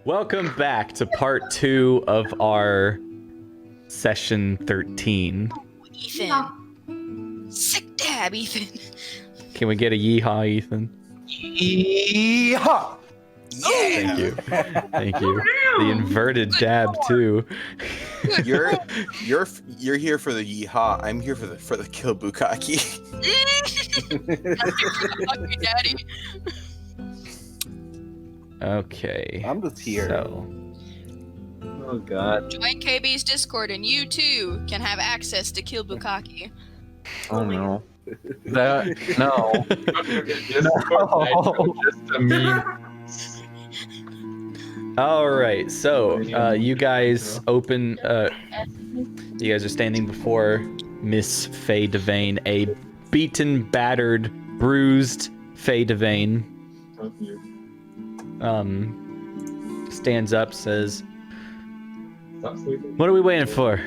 Welcome back to part 2 of our session 13. Ethan. Sick dab, Ethan. Can we get a yeehaw, Ethan? Yeehaw! Thank you. Thank you. The inverted dab too. You're here for the yeehaw. I'm here for the kill Bukaki. Fuck you, daddy. Okay. I'm just here. So, Oh god. Join KB's Discord and you too can have access to Kill Bukaki. Oh no. That no. Just a meme. all right. So, you guys open. You guys are standing before Miss Faye Devane, a beaten, battered, bruised Faye Devane. Stands up, says, Stop sleeping. "What are we waiting for?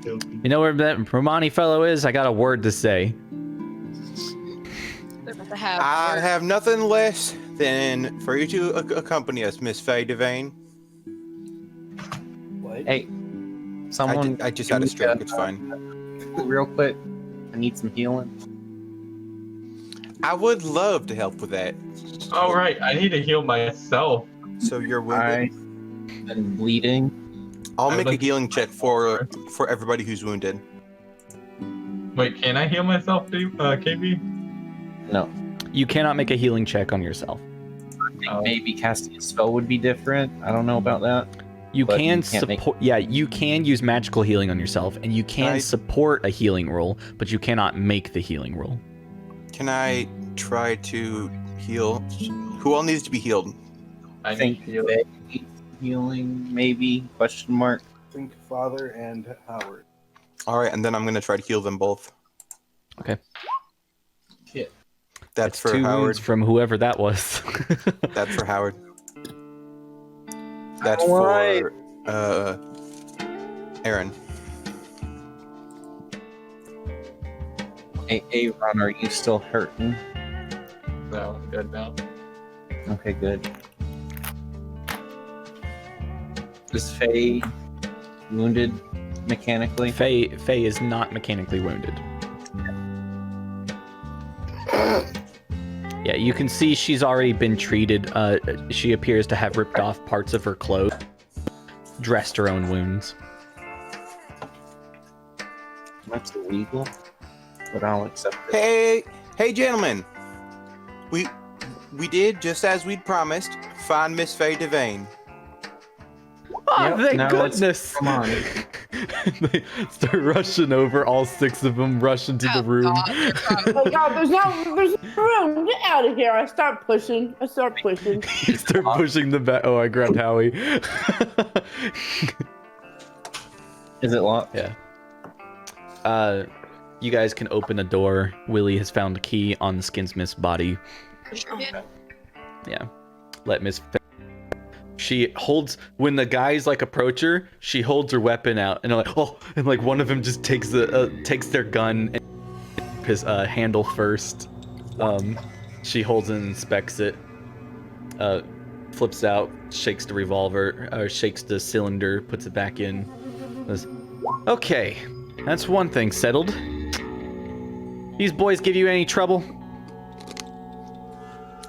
You know where that Romani fellow is? I got a word to say." They're about to have. I have nothing less than for you to accompany us, Miss Faye Devane. What? Hey, someone. I just had a stroke. It's fine. Real quick, I need some healing. I would love to help with that. All right, I need to heal myself. So you're wounded. I've been bleeding. I'll I'd make a like to- healing check for everybody who's wounded. Wait, can I heal myself, KB? No, You cannot make a healing check on yourself. I think maybe casting a spell would be different. I don't know about that. You But can you can't make- support. Yeah, you can use magical healing on yourself, and you can I- support a healing roll, but you cannot make the healing roll. Can I try to heal? Who all needs to be healed? I I need think to heal. Faye needs healing, maybe? Question mark. I think Father and Howard. All right, and then I'm gonna try to heal them both. Okay. Shit. That's It's for 2 Howard. wounds from whoever that was. That's for Howard. That's Alright. for Aaron. Hey, Aaron, are you still hurting? No, I'm good now. Okay, good. Is Faye wounded mechanically? Faye is not mechanically wounded. Yeah, you can see she's already been treated. She appears to have ripped off parts of her clothes, dressed her own wounds. That's illegal, but I'll accept it. Hey, gentlemen. We did just as we'd promised. Find Miss Faye Devane. Oh, Yep, thank now let's- goodness! Come on. They start rushing over. All 6 of them rush into the Oh, room. God, they're coming. Oh my god, there's no room. Get out of here. I start pushing. You start pushing the back. Oh, I grabbed Howie. Is it locked? Yeah. You guys can open the door. Willie has found a key on the Skinsmith's body. Sure did. Yeah. Let Miss. She holds when the guys like approach her. She holds her weapon out, and they're like, oh, and like one of them just takes their gun and his handle first. She holds it and inspects it. Flips out, shakes the revolver, shakes the cylinder, puts it back in. Says, okay, that's one thing settled. These boys give you any trouble?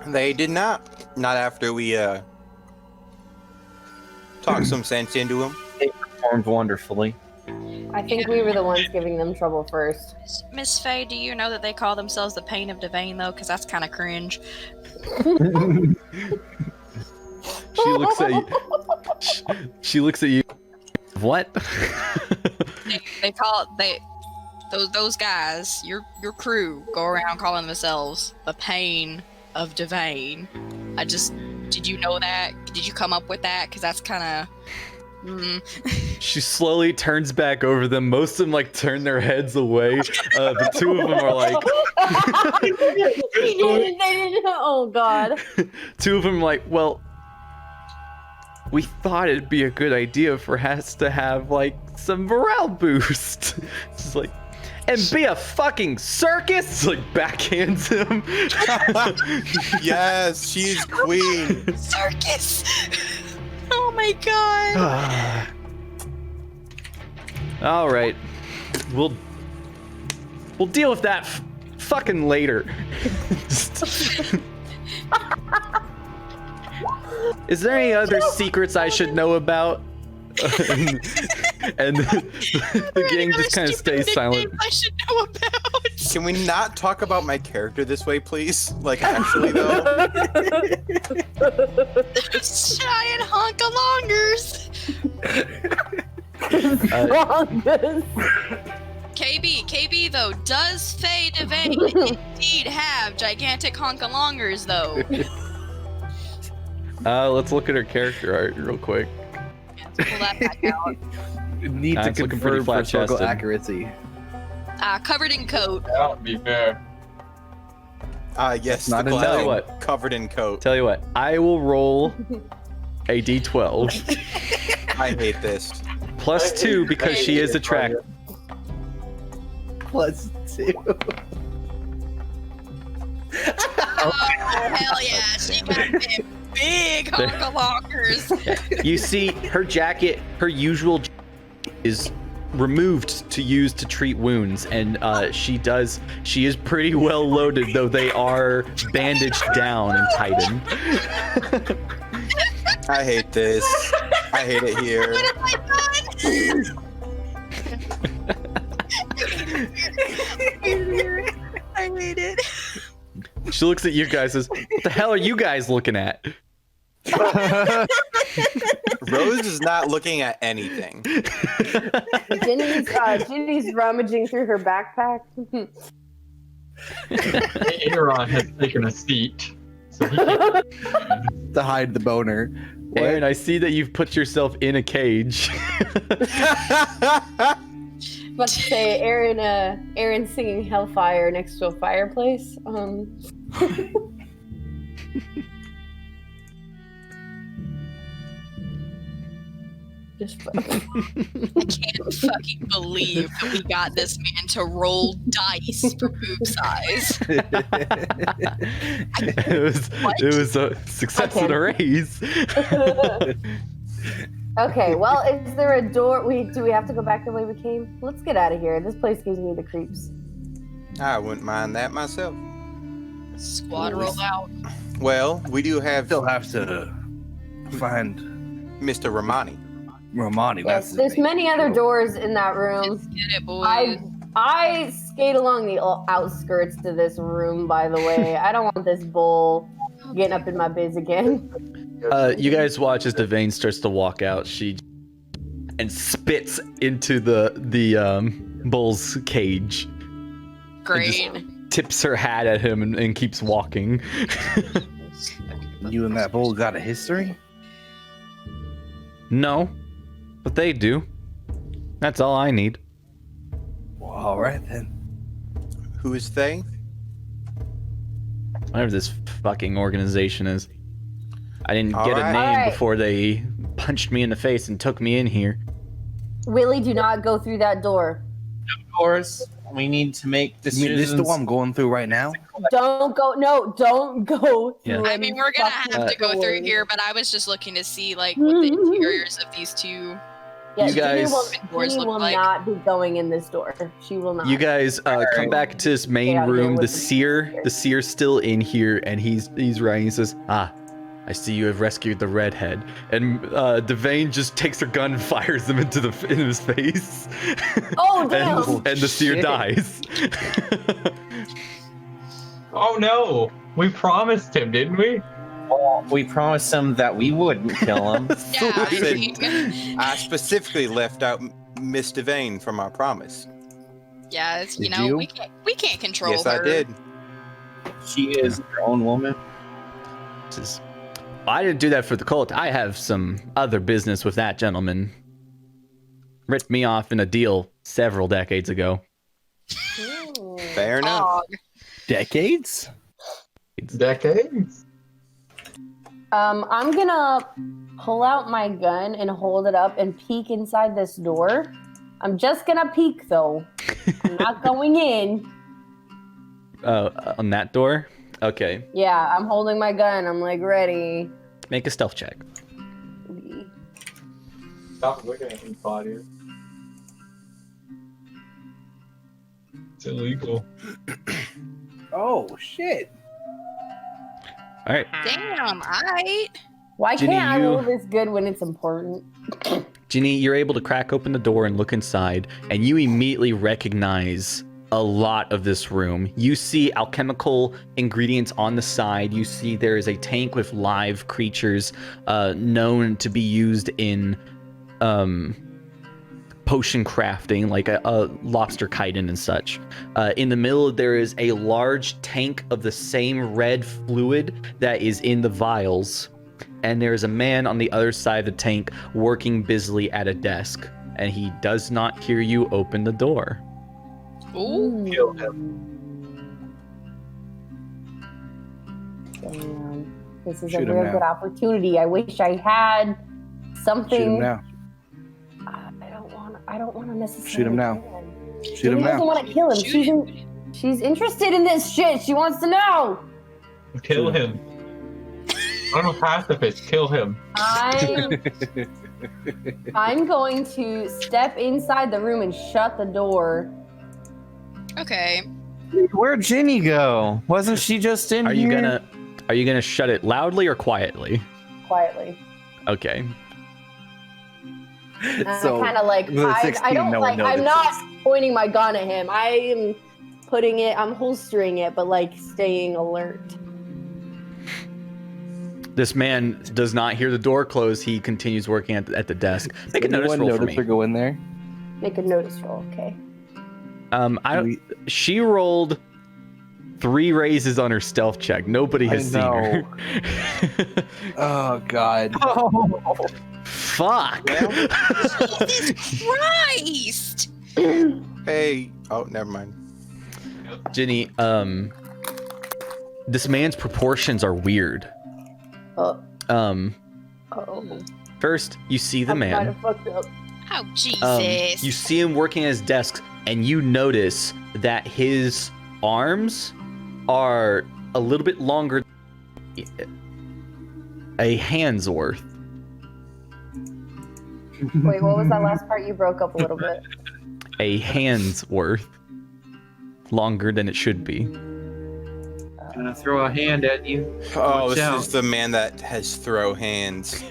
They did not. Not after we talked some sense into him. They performed wonderfully. I think we were the ones giving them trouble first. Miss Faye, do you know that they call themselves the Pain of Devane though? Because that's kind of cringe. She looks at you. She looks at you. What? They call those guys, your crew, go around calling themselves the Pain of Devane. Did you know that? Did you come up with that? Because that's kind of. She slowly turns back over them. Most of them like turn their heads away. The 2 of them are like. They didn't. Oh god. 2 of them are like, well, we thought it'd be a good idea for us to have like some morale boost. Just like, and be a fucking circus. Like backhands him. Yes, she's queen. Circus! Oh my god. All right, we'll deal with that fucking later. Is there any other secrets I should know about? and the gang just kind of stays silent. I should know about. Can we not talk about my character this way, please? Like, actually, though. Giant honkalongers. KB though, does Faye Devane indeed have gigantic honkalongers though? Let's look at her character art real quick. Let's pull that back out. Need to It's looking pretty confirm for historical flat-chested. accuracy. Covered in coat. That would be fair. Yes, Not the enough. glass What? covered in coat. Tell you what, I will roll a d12 I hate this. plus 2 because she is attractive. Plus 2. Oh hell yeah, she got them big honkalongers. You see, her jacket, her usual is removed to use to treat wounds, and she is pretty well loaded, though they are bandaged down and tightened. I hate this. I hate it here. What have I done? I hate it. She looks at you guys and says, "What the hell are you guys looking at?" Rose is not looking at anything. Ginny's rummaging through her backpack. Aaron has taken a seat. So he can... To hide the boner. Aaron, I see that you've put yourself in a cage. About to say, Aaron singing Hellfire next to a fireplace. Just I can't fucking believe that we got this man to roll dice for boob size. it was a success and a raise. Okay, well, is there a door? Do we have to go back the way we came? Let's get out of here. This place gives me the creeps. I wouldn't mind that myself. Squad roll out. Well, we do have Still have to find Mr. Romani. Romani. Yes, That's there's many other doors in that room. Let's get it, boys. I skate along the outskirts to this room, by the way. I don't want this bull getting up in my biz again. You guys watch as Devane starts to walk out. She and spits into the bull's cage. Great. Tips her hat at him and keeps walking. You and that bull got a history? No, but they do. That's all I need. Well, all right then. Who is they? Whatever this fucking organization is. I didn't All get a right. name Alright. before they punched me in the face and took me in here. Willie, do not go through that door. Doors. We need to make You mean decisions. this is the one I'm going through right now? Don't go. No, don't go Yeah. through. I mean, we're gonna have to go through here, but I was just looking to see like what the interiors of these two. Yeah, You guys- Doors Ginny look will like. not be going in this door. She will not. You guys come back to this main Get out of here room. with The seer's still in here, and he's writing. He says, "Ah, I see you have rescued the redhead." And Devane just takes her gun and fires him in his face. Oh, damn. and the seer Shit. dies. Oh no! We promised him, didn't we? We promised him that we wouldn't kill him. Yeah, I I said- mean, I specifically left out Miss Devane from our promise. yeah, it's, you Did know, you? we can't control Yes, her. I did. She is her own woman. I didn't do that for the cult. I have some other business with that gentleman. Ripped me off in a deal several decades ago. Fair enough. Dog. Decades? Decades. I'm gonna pull out my gun and hold it up and peek inside this door. I'm just gonna peek though. I'm not going in. On that door? Okay. Yeah, I'm holding my gun. I'm like ready. Make a stealth check. Stop looking at me, Claudia. It's illegal. Oh shit! All right, Damn, alright. Why Ginny, can't I you- roll this good when it's important? Ginny, you're able to crack open the door and look inside, and you immediately recognize a lot of this room. You see alchemical ingredients on the side. You see there is a tank with live creatures known to be used in potion crafting, like a lobster chitin and such. In the middle, there is a large tank of the same red fluid that is in the vials. And there's a man on the other side of the tank working busily at a desk. And he does not hear you open the door. Ooh. Kill him. Damn. This is Shoot a him real now. good opportunity. I wish I had Shoot him something. now. I don't want to necessarily. Shoot him now. kill him. Shoot Ginny him doesn't now. want to kill him. Shoot She's interested in this shit. She wants to know. Kill him. I'm a pacifist. Kill him. I'm going to step inside the room and shut the door. Okay. Where'd Ginny go? Wasn't she just in Are here? you gonna shut it loudly or quietly? Quietly. Okay. So I kind of like with a hide. 16, I don't no one like. I'm notices. not pointing my gun at him. I am putting it. I'm holstering it, but like staying alert. This man does not hear the door close. He continues working at the desk. Make a notice Anyone roll for notice her me. go in there? Make a notice roll. Okay. She rolled 3 raises on her stealth check. Nobody has I seen her. Oh god. Fuck. Jesus Christ! Hey. Oh, never mind. Ginny, this man's proportions are weird. Oh. Um, Oh. first you see the I'm man. kinda fucked up. Oh, Jesus. You see him working at his desk, and you notice that his arms are a little bit longer, a hand's worth. Wait, what was that last part? You broke up a little bit. A hand's worth. Longer than it should be. Gonna throw a hand at you. Oh, Watch this out. is the man that has throw hands.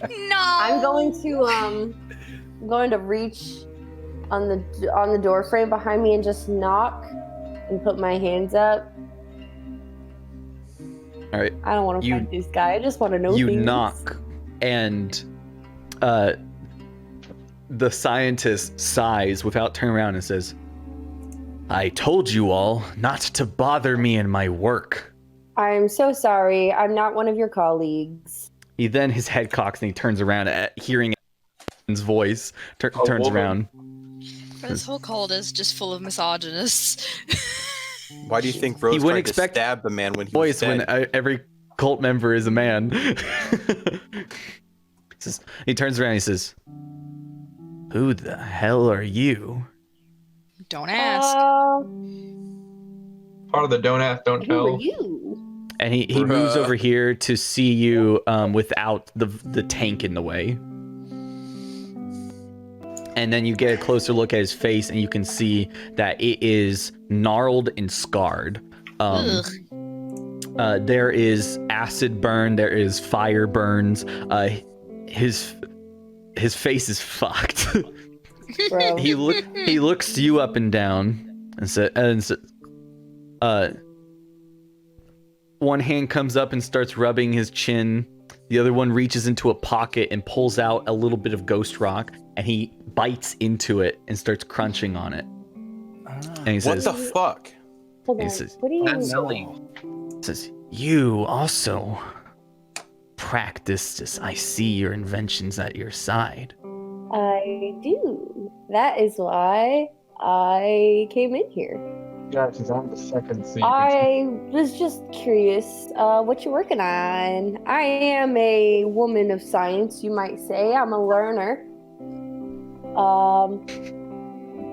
No. I'm going to reach on the door frame behind me and just knock and put my hands up. All right. I don't want to You- fight this guy. I just want to know You things. knock, and the scientist sighs without turning around and says, "I told you all not to bother me in my work." I'm so sorry. I'm not one of your colleagues. He then his head cocks and he turns around at hearing his voice. Turns woman. around. This whole cult is just full of misogynists. Why do you think Rose wouldn't tried expect to stab the man when he Voice was when dead? every cult member is a man. He turns around and he says, "Who the hell are you?" Don't ask. Part of the don't ask, don't Who are tell. you? And he moves Bruh. over here to see you without the tank in the way. And then you get a closer look at his face, and you can see that it is gnarled and scarred. Ugh. There is acid burn. There is fire burns. His face is fucked. Bro. he looks you up and down, and says, one hand comes up and starts rubbing his chin. The other one reaches into a pocket and pulls out a little bit of ghost rock, and he bites into it and starts crunching on it. And he What says, the fuck? Hold He on. says- What do you That's says, "You also practice this. I see your inventions at your side." I do. That is why I came in here. Yeah, she's on the second seat. I was just curious what you're working on. I am a woman of science, you might say. I'm a learner.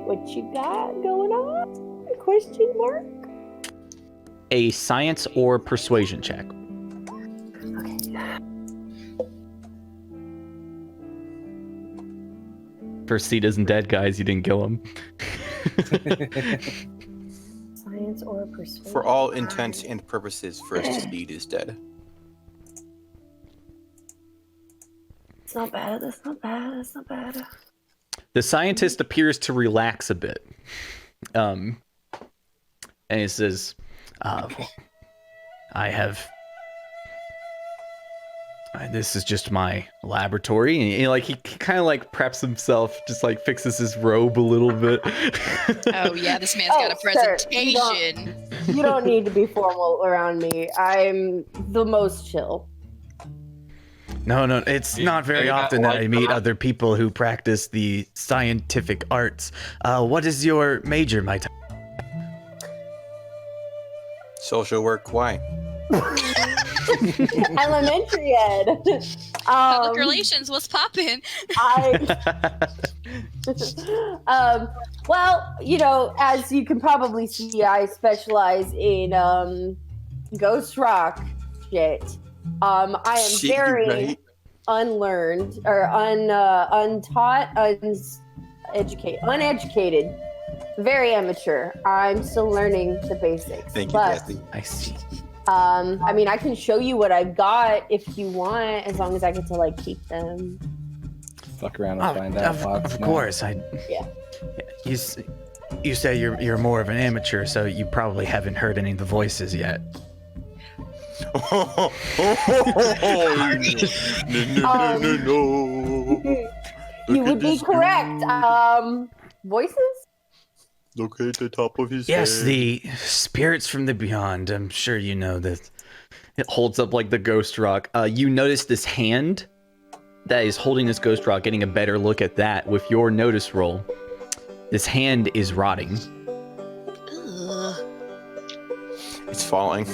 What you got going on? Question mark? A science or persuasion check. First seed isn't dead, guys. You didn't kill him. Science or persuasion? For all intents and purposes, First Seed is dead. It's not bad. That's not bad. That's not bad. The scientist appears to relax a bit. And he says, this is just my laboratory. And he kind of like preps himself, just like fixes his robe a little bit. Oh yeah, this man's got a Sir, presentation. you don't need to be formal around me. I'm the most chill. No, it's not very often that I meet other people who practice the scientific arts. What is your major, my time? Social work, why? Elementary ed. Public relations, what's poppin'? Well, as you can probably see, I specialize in ghost rock shit. I am Shit, very right? unlearned or untaught, uneducated, very amateur. I'm still learning the basics. Thank you, but, Kathy. I see. I mean, I can show you what I've got if you want, as long as I get to like keep them. Fuck around and find out. Of course, Yeah. You say you're more of an amateur, so you probably haven't heard any of the voices yet. No. You would be correct. Voices? Look at the top of his Yes, head. the spirits from the beyond. I'm sure you know that. It holds up like the ghost rock. You notice this hand that is holding this ghost rock. Getting a better look at that with your notice roll. This hand is rotting. Ugh. It's falling.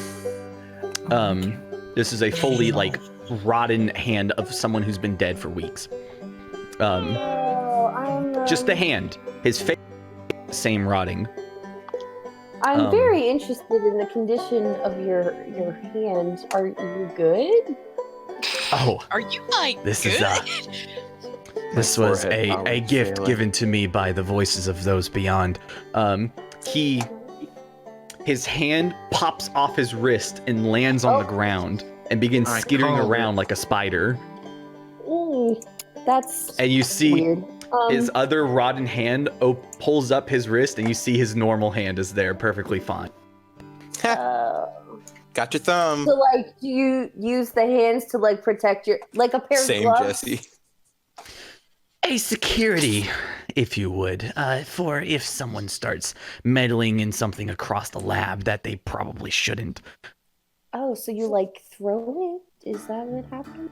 This is a fully like rotten hand of someone who's been dead for weeks. Just the hand. His face, same rotting. I'm very interested in the condition of your hand. Are you good? Oh, Are you like this good? is this was forehead a powered gift sailor. given to me by the voices of those beyond. His hand pops off his wrist and lands on the ground and begins I skittering called around like a spider. Ooh, that's And you see weird. his other rotten hand pulls up his wrist, and you see his normal hand is there, perfectly fine. Got your thumb. So, like, do you use the hands to like protect your like a pair Same, of gloves? Jesse. A security, if you would, for if someone starts meddling in something across the lab that they probably shouldn't. Oh, so you like throw it? Is that what happened?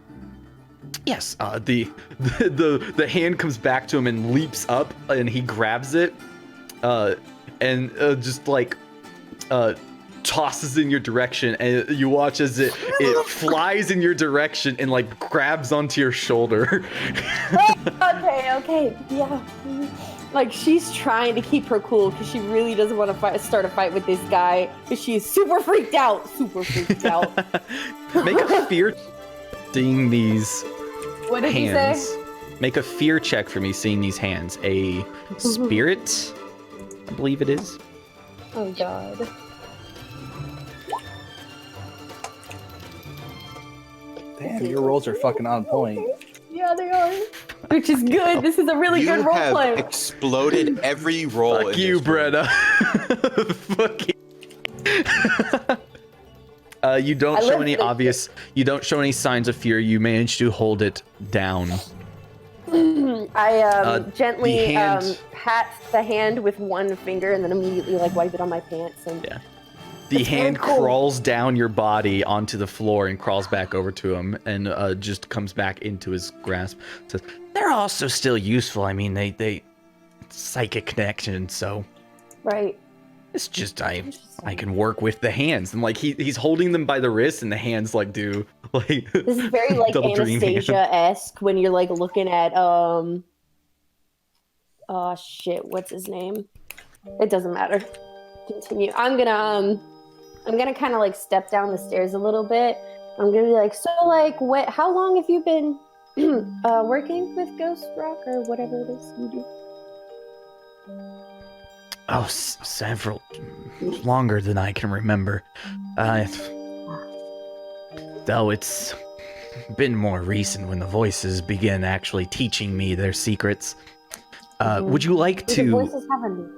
Yes, the hand comes back to him and leaps up, and he grabs it, and just like tosses in your direction, and you watch as it flies in your direction and like grabs onto your shoulder. Okay, yeah. Like she's trying to keep her cool because she really doesn't want to start a fight with this guy because she's super freaked out. Make a fear seeing these What did you hands. say? Make a fear check for me seeing these hands. A spirit, I believe it is. Oh god. Damn, your rolls are fucking on point. Yeah, they are. Which is good. This is a really You good role have play. exploded every roll. Fuck in you, this room. Bretta. Fuck you. You don't show any obvious. You don't show any signs of fear. You manage to hold it down. I gently the hand- pat the hand with one finger and then immediately like wipe it on my pants and Yeah. The It's very hand cool. crawls down your body onto the floor and crawls back over to him and just comes back into his grasp. Says, "They're also still useful. I mean, they psychic connection. So right. it's just I can work with the hands." And like he's holding them by the wrist, and the hands like do like This is very like double dream hand. Anastasia-esque when you're like looking at oh shit, what's his name? It doesn't matter. Continue. I'm gonna kind of like step down the stairs a little bit I'm gonna be like, so like, what? How long have you been working with Ghost Rock or whatever it is you do? Oh, several. Longer than I can remember. Though it's been more recent when the voices begin actually teaching me their secrets. Would you like Do the to... voices have a name?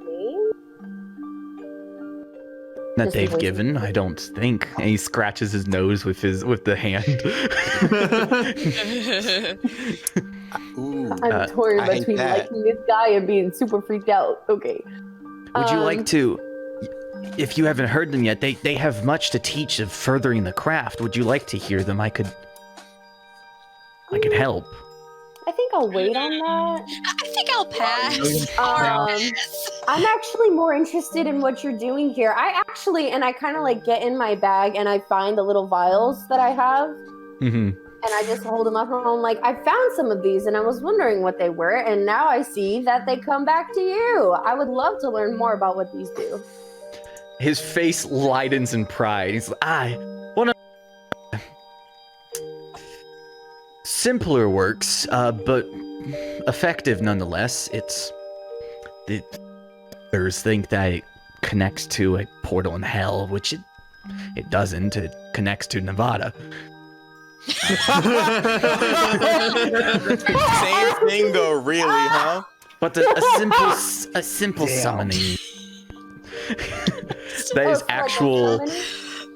That Just the they've voices? given? I don't think. And he scratches his nose with the hand. Ooh. I'm torn I hate between that. liking this guy and being super freaked out. Okay. Would you like to... If you haven't heard them yet, they have much to teach of furthering the craft. Would you like to hear them? I could help. I think I'll wait on that. I think I'll pass. I'm actually more interested in what you're doing here. I kind of like get in my bag and I find the little vials that I have. Mm-hmm. And I just hold them up and I'm like, I found some of these and I was wondering what they were. And now I see that they come back to you. I would love to learn more about what these do. His face lightens in pride. He's like, one of simpler works, but effective nonetheless. The others think that it connects to a portal in hell, which it doesn't. It connects to Nevada. Same thing though, really, huh? But a simple summoning. That is Oh, so like a actual. summoning?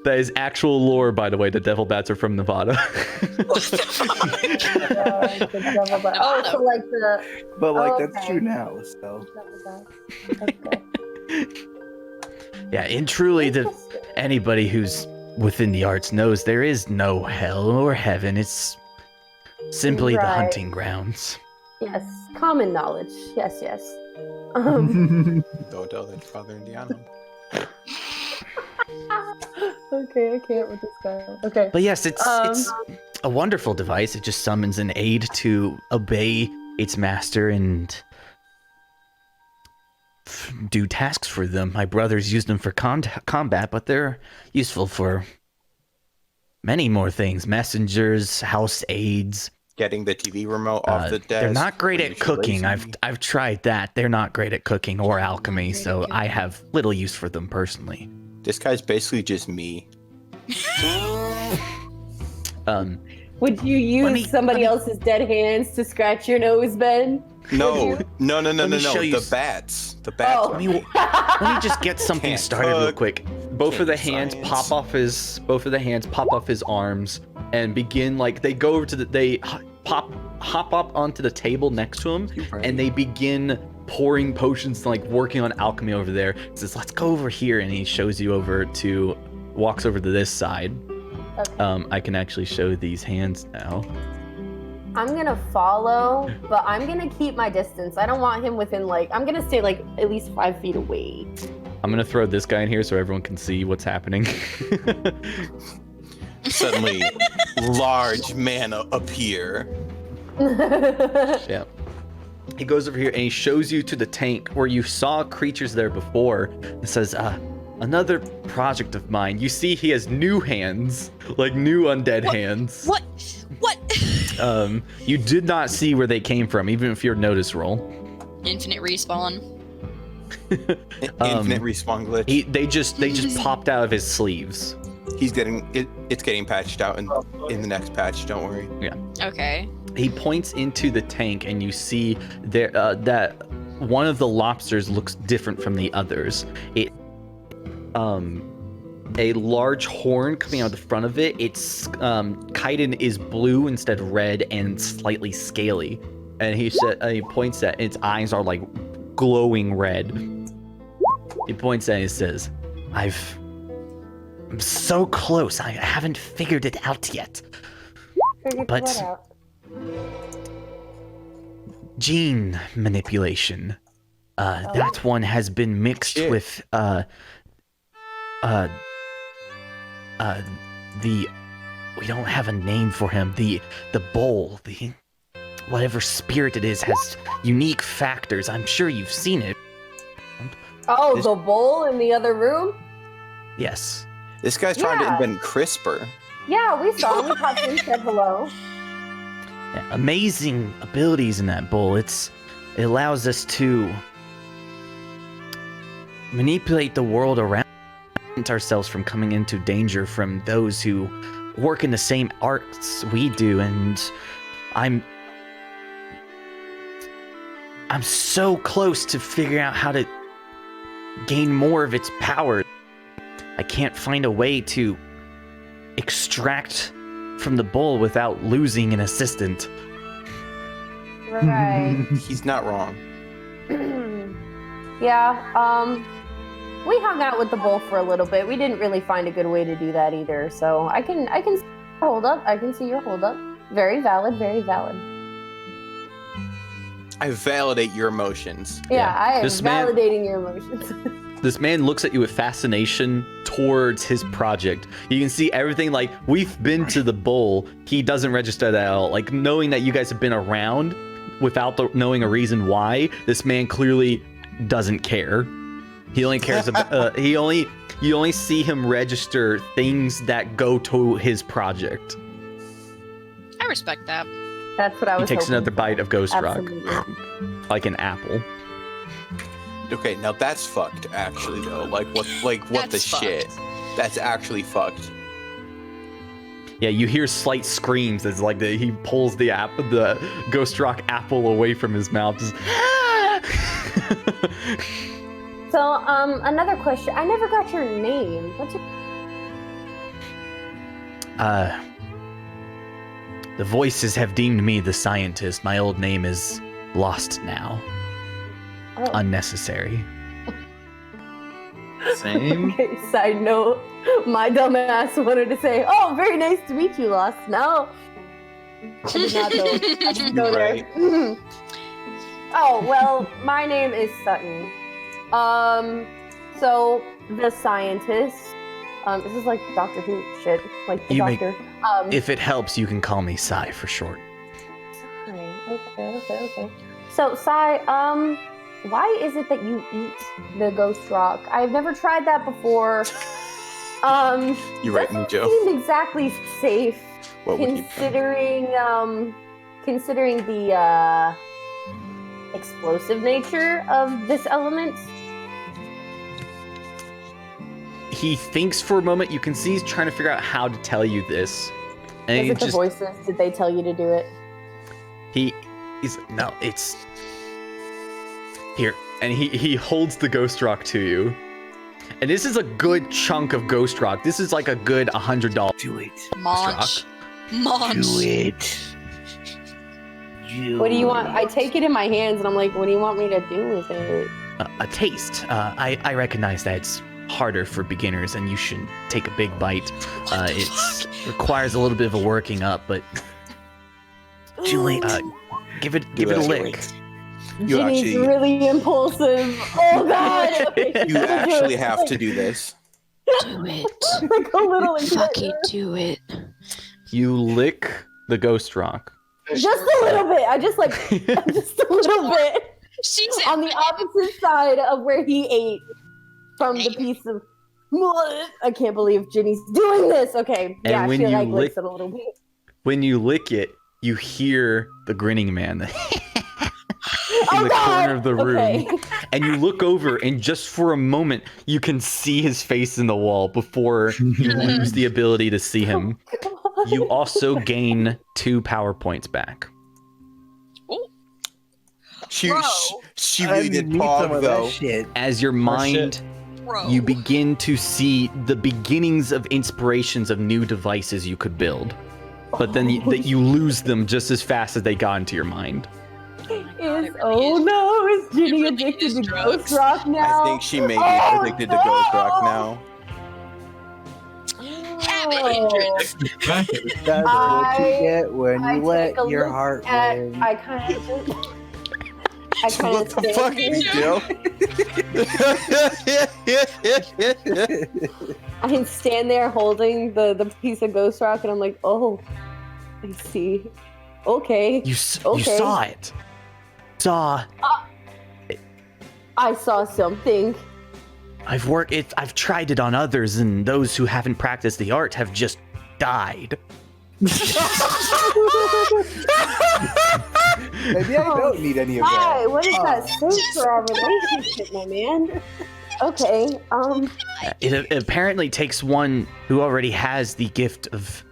That is actual lore, by the way. The devil bats are from Nevada. Oh, so like the. But like Oh, that's okay. true now. So Okay. Yeah, and truly, Interesting. anybody who's within the arts knows there is no hell or heaven. It's simply the Right. hunting grounds. Yes, common knowledge. Yes. Um, Don't tell that Father Indiano. okay, I can't with this guy. Okay. But yes, it's a wonderful device. It just summons an aid to obey its master and do tasks for them. My brothers use them for combat, but they're useful for many more things. Messengers, house aids. Getting the TV remote off the desk. They're not great when at you're cooking. lazy. I've tried that. They're not great at cooking or alchemy, so I have little use for them personally. This guy's basically just me. Would you use somebody else's dead hands to scratch your nose, Ben? No. No. Let me show you The bats. The bats. Oh. are Let me- me. Let me just get something Can't started real cook, quick. Both of the can't hands science. pop off his arms and begin like they go over to they hop up onto the table next to him and they begin pouring potions and like working on alchemy over there. He says, "Let's go over here," and he shows you walks over to this side. Okay. I can actually show these hands now. I'm gonna follow, but I'm gonna keep my distance. I don't want him within I'm gonna stay at least 5 feet away. I'm gonna throw this guy in here so everyone can see what's happening. Suddenly, large man appear. Yeah. He goes over here and he shows you to the tank where you saw creatures there before. It says, another project of mine. You see he has new hands, like new undead hands. What? You did not see where they came from, even if your notice roll. Infinite respawn. Infinite respawn glitch. They just popped out of his sleeves. He's getting it. It's getting patched out in the next patch. Don't worry. Okay. He points into the tank and you see there that one of the lobsters looks different from the others. A large horn coming out of the front of it. Its chitin is blue instead of red and slightly scaly. And he points at its eyes are like glowing red. He points at it and says, I'm so close. I haven't figured it out yet. But gene manipulation. That one has been mixed Shit. with we don't have a name for him. The bowl, whatever spirit it is has unique factors. I'm sure you've seen it. Oh, This- the bowl in the other room? Yes. This guy's trying to Yeah. invent CRISPR. Yeah, we saw him. We popped in, said hello. Yeah, amazing abilities in that bowl. It allows us to manipulate the world around ourselves from coming into danger from those who work in the same arts we do, and I'm so close to figuring out how to gain more of its power. I can't find a way to extract from the bowl without losing an assistant. Right. He's not wrong. Yeah, we hung out with the bull for a little bit. We didn't really find a good way to do that either. So I can see your hold up. I can see your hold up. Very valid, very valid. I validate your emotions. Yeah, I am This man- validating your emotions. This man looks at you with fascination towards his project. You can see everything, like, we've been to the bowl. He doesn't register that at all. Like, knowing that you guys have been around without knowing a reason why, this man clearly doesn't care. He only cares about, you only see him register things that go to his project. I respect that. That's what I He was takes hoping another for. bite of Ghost Absolutely. Rock. Like an apple. Okay, now that's fucked, actually, though. Like what the That's fucked. shit? That's actually fucked. Yeah, you hear slight screams as like he pulls the Ghost Rock apple away from his mouth. Just, So, another question. I never got your name. What's your... The voices have deemed me the scientist. My old name is lost now. Oh. Unnecessary. Same. Okay, side note. My dumb ass wanted to say, "Oh, very nice to meet you, Lost." No. I did not know. I didn't go there. Right. Oh, well, my name is Sutton. So the scientist. This is like Doctor Who shit. Like the You may- doctor. If it helps, you can call me Sai for short. Okay. So, Sai, why is it that you eat the ghost rock? I've never tried that before. You're right, doesn't Joe. seem exactly safe, What would you considering the explosive nature of this element. He thinks for a moment. You can see he's trying to figure out how to tell you this. And Was he it the just voices? Did they tell you to do it? he's no, it's here. And he holds the ghost rock to you. And this is a good chunk of ghost rock. This is like a good $100. Do it. Munch. Munch. Do it. Do What do you want? it. I take it in my hands and I'm like, what do you want me to do with it? A taste. I recognize that it's harder for beginners and you shouldn't take a big bite. It requires a little bit of a working up, but Do it. give it a lick. You Ginny's actually- really impulsive. Oh god! Okay. You actually have to do this. Do it. Like a little Fucking do it. You lick the ghost rock. just a little bit. I just like just a little bit She's on the opposite side of where he ate from the piece of. I can't believe Ginny's doing this. Okay, And yeah, when she you like licks lick- it a little bit. When you lick it, you hear the grinning man in Oh the god! corner of the room. Okay. And you look over, and just for a moment, you can see his face in the wall before you lose the ability to see him. You also gain 2 power points back. She Bro. she I really did need some pog of though. that shit. As your mind, Bro. you begin to see the beginnings of inspirations of new devices you could build. But then that you lose them just as fast as they got into your mind. Oh no, is Ginny really addicted is to drugs. Ghost Rock now? I think she may be Oh, addicted to Ghost Rock no! now. Have it, Oh. Indrid. That's what you get when I you take let a your look heart at- win. I kind of What the fuck, Joe? I stand there holding the piece of Ghost Rock, and I'm like, oh, I see. Okay, You Okay. saw it. Saw. I saw something. I've tried it on others, and those who haven't practiced the art have just died. Maybe I don't need any of that. Hi, what is that Oh. say for our relationship, my man? Okay, It apparently takes one who already has the gift of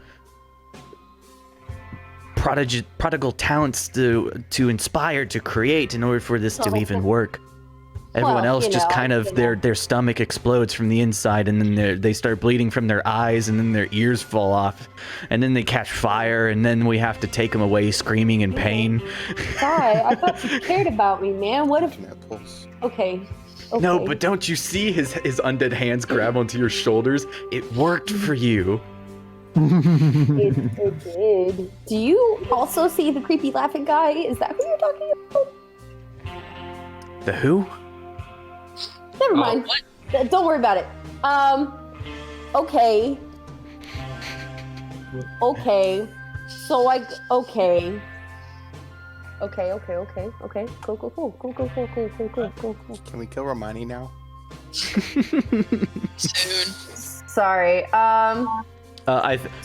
prodigal talents to inspire, to create, in order for this to even work. Everyone Well, else you just know, kind of you know. their stomach explodes from the inside, and then they start bleeding from their eyes, and then their ears fall off, and then they catch fire, and then we have to take them away screaming in pain. Guy, I thought you cared about me, man. What if? Apples. Okay. No, but don't you see his undead hands grab onto your shoulders? It worked for you. It did. Do you also see the creepy laughing guy? Is that who you're talking about? The who? Never Oh, mind. what? Don't worry about it. Okay. Okay. So okay. Okay. Cool. Can we kill Romani now? Soon. Sorry.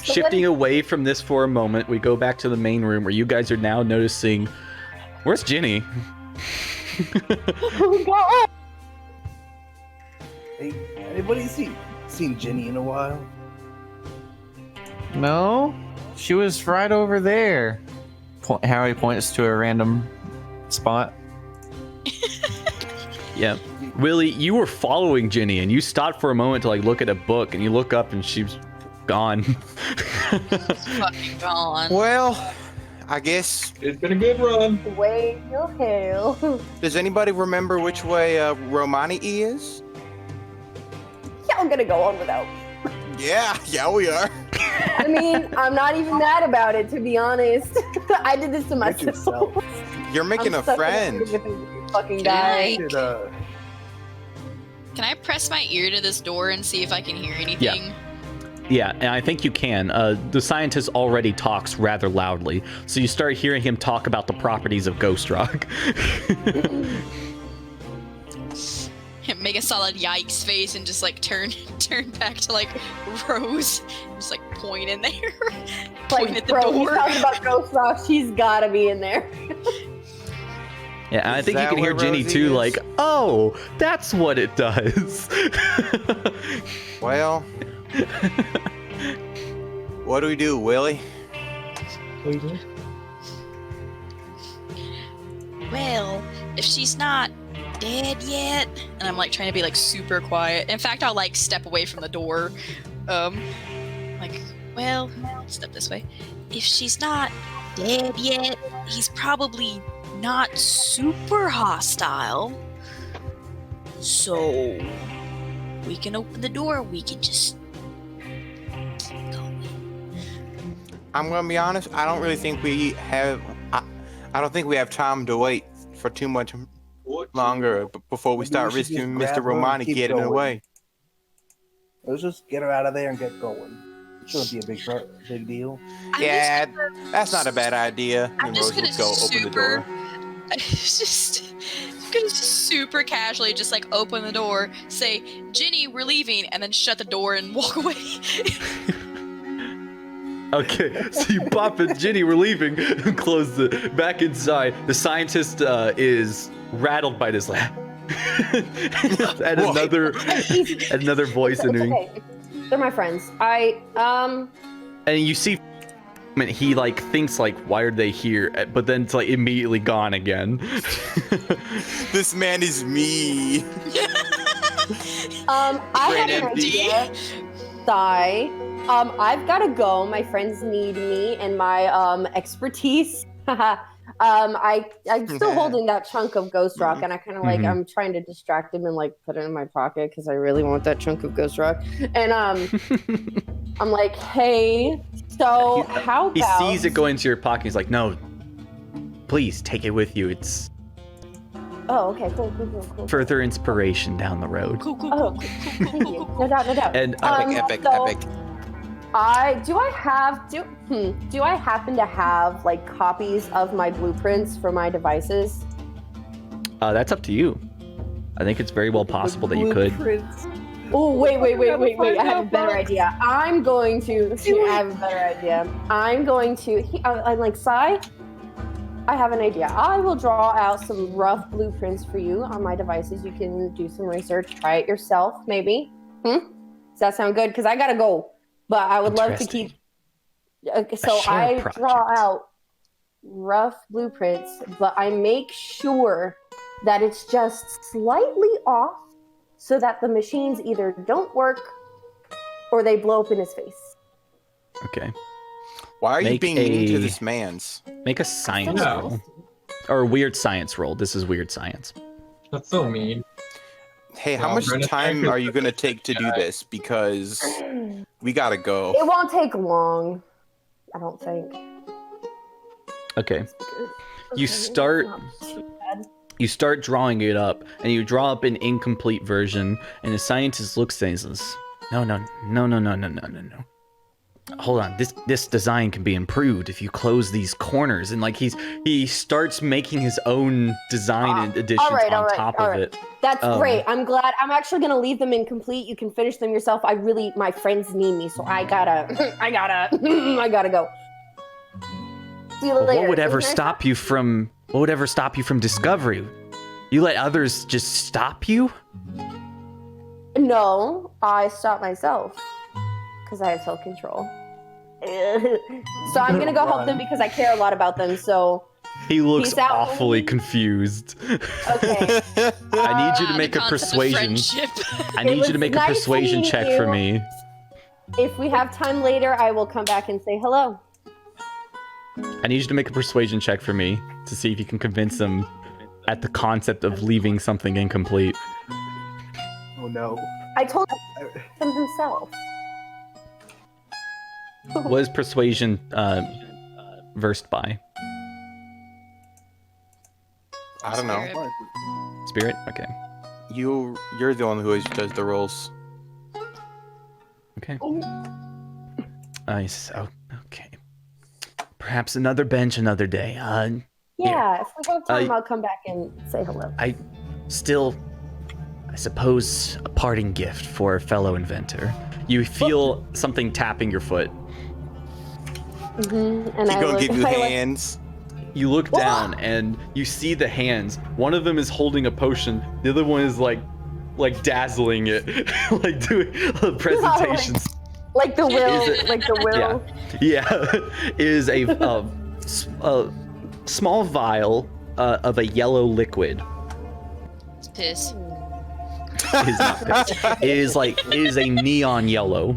Shifting away from this for a moment, we go back to the main room where you guys are now noticing. Where's Ginny? Oh God. Hey, anybody seen Jenny in a while? No, she was right over there. Harry points to a random spot. Yeah. Willie, you were following Ginny, and you stopped for a moment to look at a book, and you look up, and she's gone. Fucking gone. Well, I guess. It's been a good run. Way to hell. Does anybody remember which way Romani is? Y'all gonna go on without me. Yeah, we are. I mean, I'm not even mad about it, to be honest. I did this to myself. yourself. You're making I'm a stuck in friend. with this fucking Can guy. Should, Can I press my ear to this door and see if I can hear anything? Yeah, and I think you can. The scientist already talks rather loudly, so you start hearing him talk about the properties of Ghost Rock. Make a solid yikes face and just turn back to Rose, just point in there, point at the bro, he's door. talking about Ghost Rock. She's gotta be in there. Yeah, and I Is think you that can hear where Ginny Rosie too, is? oh, that's what it does. Well, what do we do, Willie? Well, if she's not dead yet, and I'm trying to be super quiet. In fact, I'll step away from the door. Well, step this way. If she's not dead yet, he's probably not super hostile. So we can open the door. We can just keep going. I'm gonna be honest. I don't really think we have. I don't think we have time to wait for too much longer before we Maybe start we should risking just Mr. grab her and Romani keep getting going. away. let's just get her out of there and get going. It shouldn't be a big deal. Yeah, that's not a bad idea. I'm And just Rose gonna would go open the door. just gonna super casually just open the door, say, "Ginny, we're leaving," and then shut the door and walk away. Okay, so you pop it, Ginny, we're leaving. Close the back inside. The scientist is rattled by this laugh. And another voice It's entering. okay. They're my friends. And you see he thinks why are they here? But then it's immediately gone again. This man is me. I have an empty. idea. Die. I've gotta go. My friends need me and my expertise. I'm still holding that chunk of Ghost Rock, and I kind of Mhm. I'm trying to distract him and put it in my pocket because I really want that chunk of Ghost Rock. And I'm like, hey, so how He about sees it go into your pocket. He's like, no, please take it with you. It's Oh, okay, cool. further inspiration down the road. Cool. Oh, thank you. No doubt. And Epic. So, do I happen to have copies of my blueprints for my devices? that's up to you. I think it's very well possible that you could. Blueprints. Oh, wait. I have a better idea. I'm going to. I have a better idea. I'm going to. I'm like, Sai, I have an idea. I will draw out some rough blueprints for you on my devices. You can do some research, try it yourself, maybe. Does that sound good? Because I gotta go. But I would love to keep. So I draw out rough blueprints, but I make sure that it's just slightly off so that the machines either don't work or they blow up in his face. Okay. Why are you Make being mean to a- this man's? Make a science No. roll. Or a weird science roll. This is weird science. That's so mean. Hey, how Well, much Brennan, time thank are you you for gonna the take to do guy. this? Because we gotta go. It won't take long, I don't think. Okay. Okay, start- that's not too bad. You start drawing it up, and you draw up an incomplete version, and the scientist looks at it and says, No. Hold on, this design can be improved if you close these corners. And like he starts making his own design and additions alright, on alright, top alright. of it. That's Um, great. I'm glad. I'm actually gonna leave them incomplete. You can finish them yourself. My friends need me, so I gotta go. See you But later. what would ever It was nice stop you from discovery? You let others just stop you? No, I stopped myself because I have self-control. So I'm gonna go help them because I care a lot about them. So He looks Peace out, awfully homie. confused. okay. I need you to The make a concept of persuasion. friendship. I need you was to make a nice to persuasion meet check for you. me. If we have time later, I will come back and say hello. I need you to make a persuasion check for me to see if you can convince him at the concept of leaving something incomplete. Oh no. I told him himself. What is persuasion versed by? I don't know. Spirit. Spirit? Okay. You're the one who always does the rolls. Okay. Nice. Oh, okay. Perhaps another bench another day. Yeah, if we have time, I- I'll come back and say hello. Still, I suppose, a parting gift for a fellow inventor. You feel something tapping your foot. And He's I gonna look, give you I look- hands. You look down and you see the hands. One of them is holding a potion. The other one is like dazzling it, like doing presentations. like the will, Is it- like the will. Yeah, is a small vial of a yellow liquid. It's piss. It is not piss. It is a neon yellow.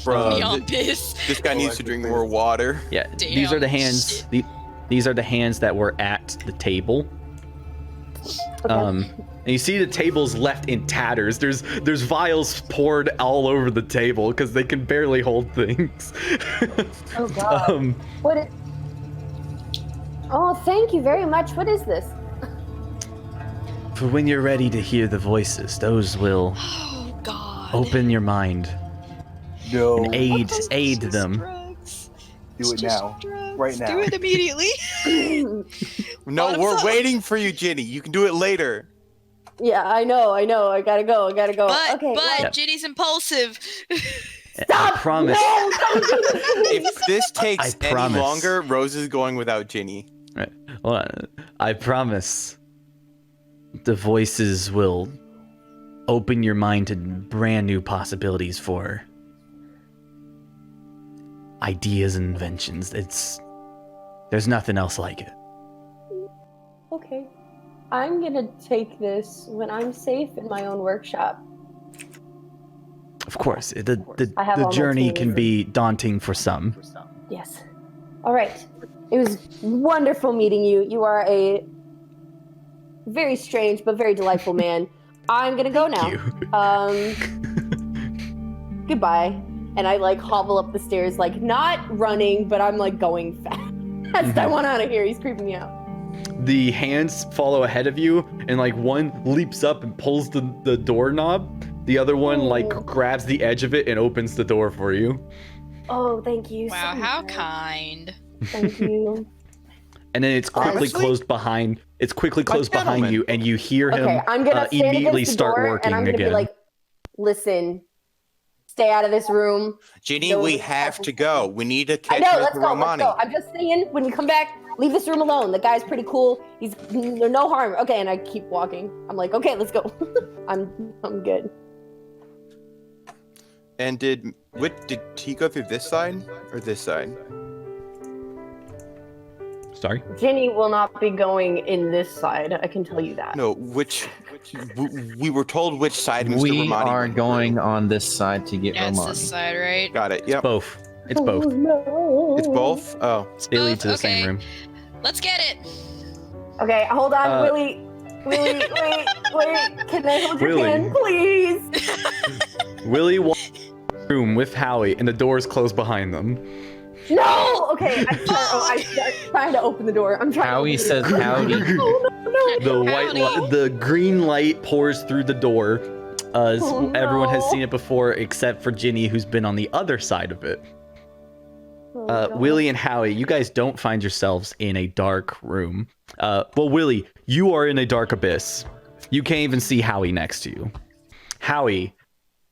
Bro, Beyond piss. this guy needs to drink more water. Yeah, these are the Damn, hands. These are the hands that were at the table. Okay. And you see the table's left in tatters. There's Oh vials poured all over the table because they can barely hold things. Oh God. What is... Oh, thank you very much. What is this? For when you're ready to hear the voices, those will Oh God. open your mind No. and aid Just them. drugs. Do it It's now. just drugs. Right now. Do it immediately. No, Bottoms we're up. waiting for you, Ginny. You can do it later. Yeah, I know. I gotta go. But okay. well, Yep. Ginny's impulsive. Stop! I promise. No, don't do this. If this takes I any promise. longer, Rose is going without Ginny. Hold on. I promise the voices will open your mind to brand new possibilities for ideas and inventions. There's nothing else like it. Okay. I'm gonna take this when I'm safe in my own workshop. Of course, the I have all my journey tools can and- be daunting for some. Yes. All right. It was wonderful meeting you. You are a very strange but very delightful man. I'm gonna go now. You. Goodbye. And I like hobble up the stairs, like not running, but I'm like going fast. I want out of here. He's creeping me out. The hands follow ahead of you, and like one leaps up and pulls the doorknob. The other one like Ooh. grabs the edge of it and opens the door for you. Oh, thank you. Wow, so how much. kind. Thank you. And then it's quickly Honestly? closed behind. It's quickly closed behind gentleman. you, and you hear him Okay, I'm gonna stand immediately against the start door, working and I'm gonna again. be like, listen, stay out of this room. Ginny, No, we it's have not- to go. We need to I catch know, Mr. let's go, Romani. let's go. I'm just saying, when you come back, leave this room alone. The guy's pretty cool. There's no harm. Okay, and I keep walking. I'm like, okay, let's go. I'm good. And did he go through this side or this side? Sorry. Ginny will not be going in this side. I can tell you that. No, we were told which side Mr. We Romani are went going through. on this side to get Yeah, it's Romani. this side, right? Got it. Yep. Both. It's both. no. It's both? Oh. They lead to the Okay. same room. Let's get it. Okay, hold on, Uh, Willie. Willie, wait. Can I hold your Willie. hand, please? Willie walks in the room with Howie, and the doors close behind them. No! Okay, I start trying to open the door. I'm trying Howie to says open the door. howdy. Oh, no. The white, Howdy. the green light pours through the door. Oh, Everyone has no. seen it before, except for Ginny, who's been on the other side of it. Oh, God. Willie and Howie, you guys don't find yourselves in a dark room. Well, Willie, you are in a dark abyss. You can't even see Howie next to you. Howie,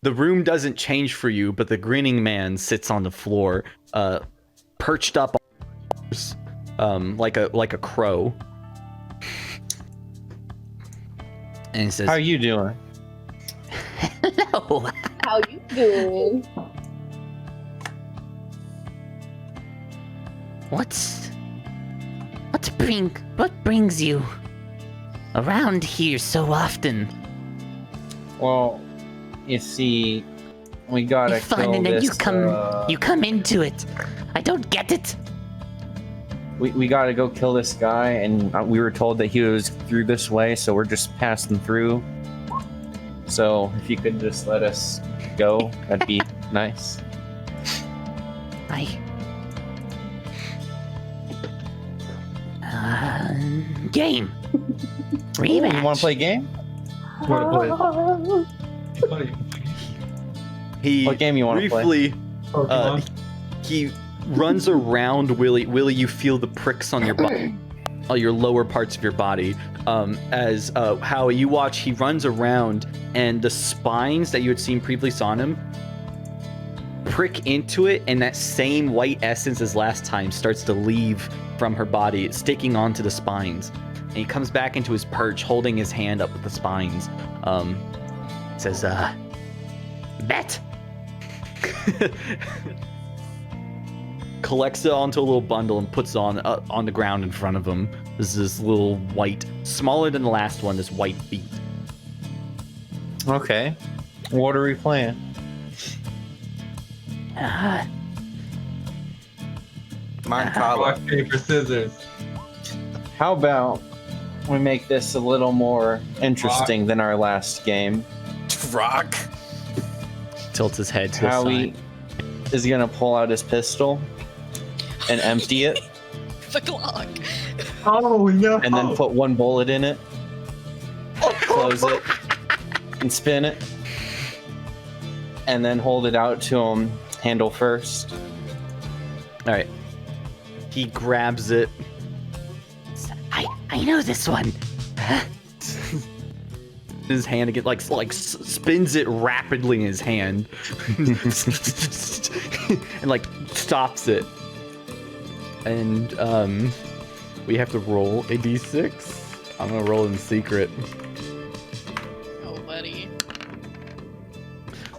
the room doesn't change for you, but the grinning man sits on the floor, perched up on like a crow. And he says, How are you doing? "Hello." How you doing? What brings you around here so often? Well, you see, we gotta You find kill and then this. you come into it. I don't get it. We gotta go kill this guy, and we were told that he was through this way, so we're just passing through. So if you could just let us go, that'd be nice. Game. Ooh, you want Rematch. to play a game? Wanna play? He What game you want to play? briefly Pokemon? he runs around Willie. Willie, you feel the pricks on your body, on your lower parts of your body. As Howie, you watch, he runs around, and the spines that you had seen previously on him prick into it, and that same white essence as last time starts to leave from her body, sticking onto the spines. And he comes back into his perch, holding his hand up with the spines. Says, Bet. collects it onto a little bundle and puts it on the ground in front of him. This is this little white, smaller than the last one, this white beat. Okay. What are we playing? Mine follow. Rock, paper, scissors. How about we make this a little more interesting than our last game? Rock. Tilts his head to the Howie side. is gonna pull out his pistol and empty it, The Glock. Oh no! and then put one bullet in it, close it, and spin it, and then hold it out to him, handle first. All right. He grabs it. I know this one. His hand again, like spins it rapidly in his hand, and like stops it. And we have to roll a d6. I'm gonna roll in secret. Oh, buddy.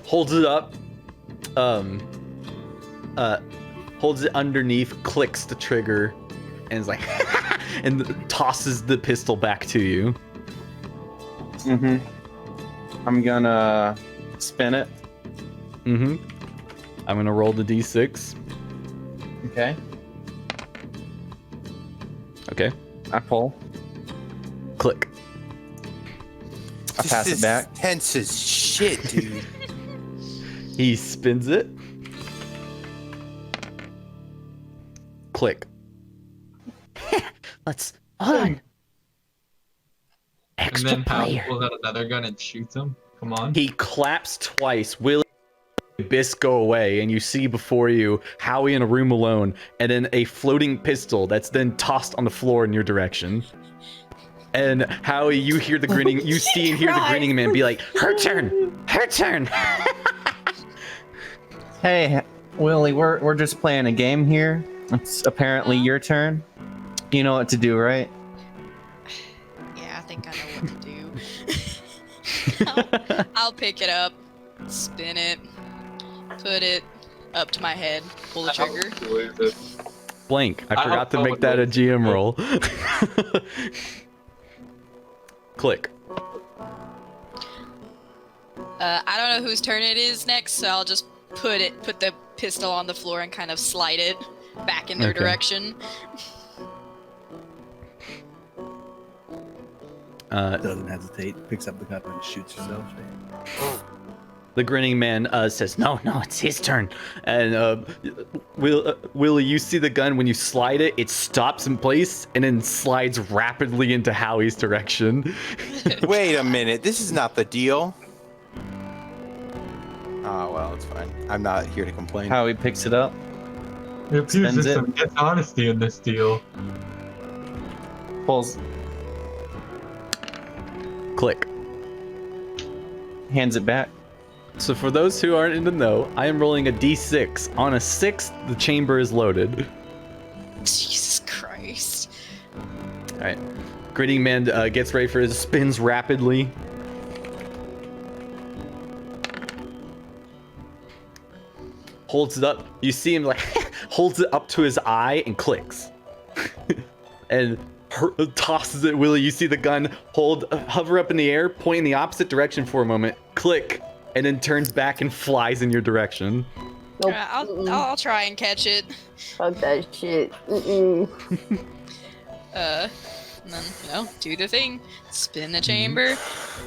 Holds it up. Holds it underneath, clicks the trigger, and is like, and tosses the pistol back to you. Mm-hmm. I'm gonna spin it. Mm-hmm. I'm gonna roll the d6. Okay. Okay. I pull. Click. I pass This it is back. tense as shit, dude. He spins it. Click. Let's hold on. And Extra then Hal player. pulls out another gun and shoots him. Come on. He claps twice. Willie and Abyss go away, and you see before you Howie in a room alone, and then a floating pistol that's then tossed on the floor in your direction. And Howie, you hear the grinning, you see and hear the grinning man be like, her turn, her turn. Hey, Willie, we're just playing a game here. It's apparently your turn. You know what to do, right? Yeah, I think I know what to do. I'll pick it up, spin it, put it up to my head, pull the trigger. Blank. I I forgot hope to no make one that a knows. GM roll. Click. I don't know whose turn it is next, so I'll just put the pistol on the floor and kind of slide it back in their Okay. direction. Doesn't hesitate. Picks up the gun and shoots herself. The grinning man says, "No, it's his turn." And Willie, you see the gun when you slide it. It stops in place and then slides rapidly into Howie's direction. Wait a minute. This is not the deal. Oh, well, it's fine. I'm not here to complain. Howie picks it up, It appears Spins there's it. some dishonesty in this deal. pulls, Click. hands it back. So for those who aren't in the know, I am rolling a d6. On a 6, the chamber is loaded. Jesus Christ. All right. Grinning man gets ready for his spins rapidly. Holds it up. You see him like holds it up to his eye and clicks. And tosses it. Willie, you see the gun hover up in the air, point in the opposite direction for a moment, click, and then turns back and flies in your direction. Nope. I'll try and catch it. Fuck that shit. Mm-mm. And then, do the thing. Spin the chamber,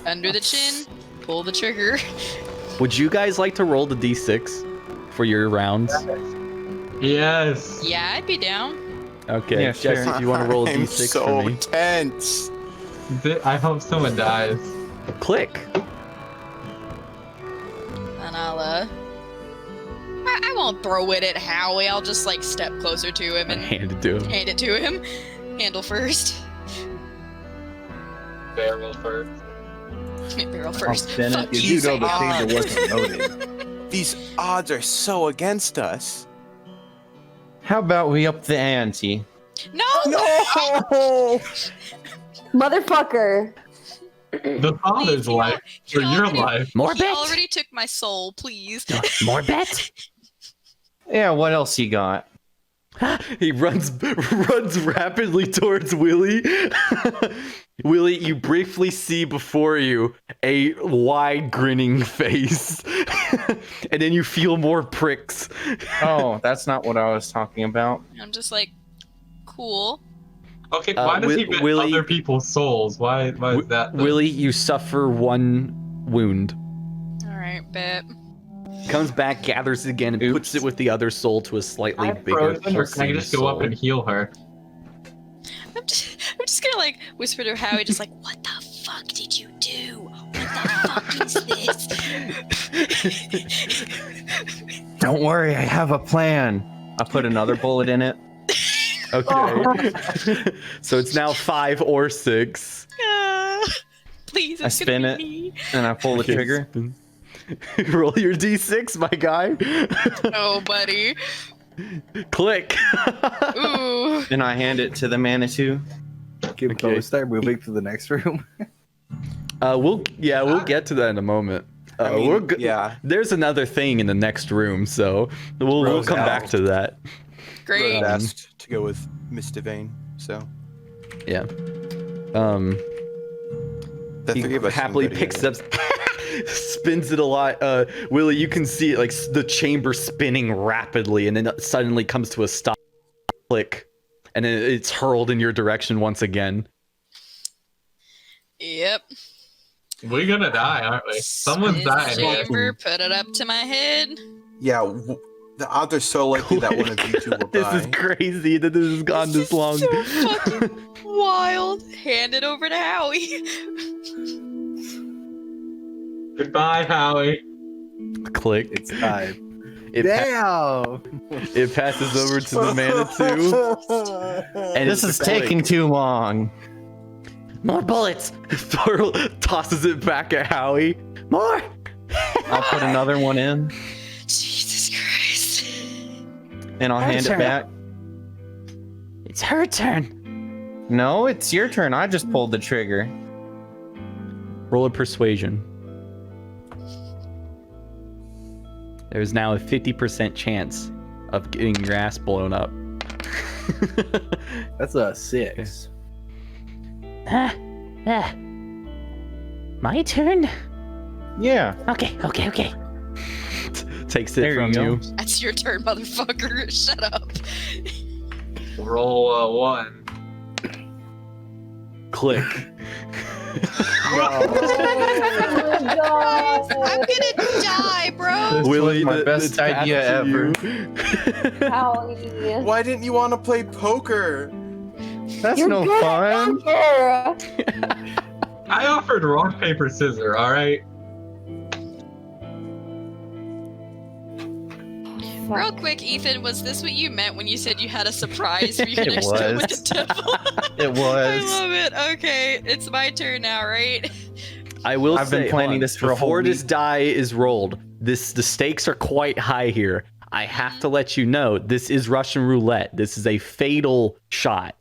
under the chin, pull the trigger. Would you guys like to roll the d6 for your rounds? Yes. Yeah, I'd be down. Okay, Yeah, sure. Jesse, if you want to roll a I'm d6 so for me. tense. I hope someone dies. Click. And I'll, I won't throw it at Howie. I'll just, like, step closer to him And and hand it to him. hand it to him. Handle first. Barrel first. Barrel I'll first. spin Fuck it. You do know the Zane. chamber wasn't loaded. These odds are so against us. How about we up the ante? No! No! Motherfucker. The father's Please, life he for your already- life. More He bet? already took my soul, please. More bet? Yeah, what else you got? He runs rapidly towards Willie. Willie, you briefly see before you a wide grinning face. And then you feel more pricks. Oh, that's not what I was talking about. I'm just like, cool. Okay, why does he bet Willie- other people's souls? Why is that? the- Willie, you suffer 1 wound. Alright, bet. Comes back, gathers it again, and puts it with the other soul to a slightly I'm bigger frozen, or can I pulsing just go up soul. and heal her? I'm just gonna like whisper to Howie, just like, what the fuck did you do? What the fuck is this? Don't worry, I have a plan. I put another bullet in it. Okay. So it's now 5 or 6. Please, I it's spin gonna it. be me. And I pull the Okay, trigger. spin. Roll your d6, my guy. Oh, buddy. Click. Ooh. Then I hand it to the Manitou. Keep Okay. going. Start moving to the next room. We'll get to that in a moment. I mean, we're go- yeah. There's another thing in the next room, so we'll Rose come out. back to that. Great. Um, Asked to go with Miss Devane, so Yeah. the He 3 of us happily can go picks together. it up, spins it a lot. Willie, you can see it, like the chamber spinning rapidly, and then it suddenly comes to a stop. Click, and then it's hurled in your direction once again. Yep. We're gonna die, aren't we? Someone's Spin the dying. chamber, put it up to my head. Yeah, the odds are so likely that one of you two will This die. is crazy that this has gone this long. So fucking wild. Hand it over to Howie. Goodbye, Howie. Click. It's time. It, Damn! it passes over to the Manitou. And This it's is taking Click. too long. More bullets. Thor tosses it back at Howie. More. I'll put another one in, Jesus Christ. and I'll hand it Turn. back. It's her turn. No, it's your turn. I just pulled the trigger. Roll a persuasion. There's now a 50% chance of getting your ass blown up. That's a 6. Ah, ah. My turn. Yeah. Okay. Takes it There from you go. you. That's your turn, motherfucker. Shut up. Roll 1. Click. Oh my God. I'm gonna die, bro. This was my th- best it's back idea to ever. you. Howie. Why didn't you want to play poker? That's You're no good fun. at poker. I offered rock, paper, scissors, alright? Real quick, Ethan, was this what you meant when you said you had a surprise for your It next turn with was. the devil? It I was. love it. Okay, it's my turn now, right? I will I've say, been planning hold on, this for a whole before this week. die is rolled. The stakes are quite high here. I have to let you know this is Russian roulette. This is a fatal shot,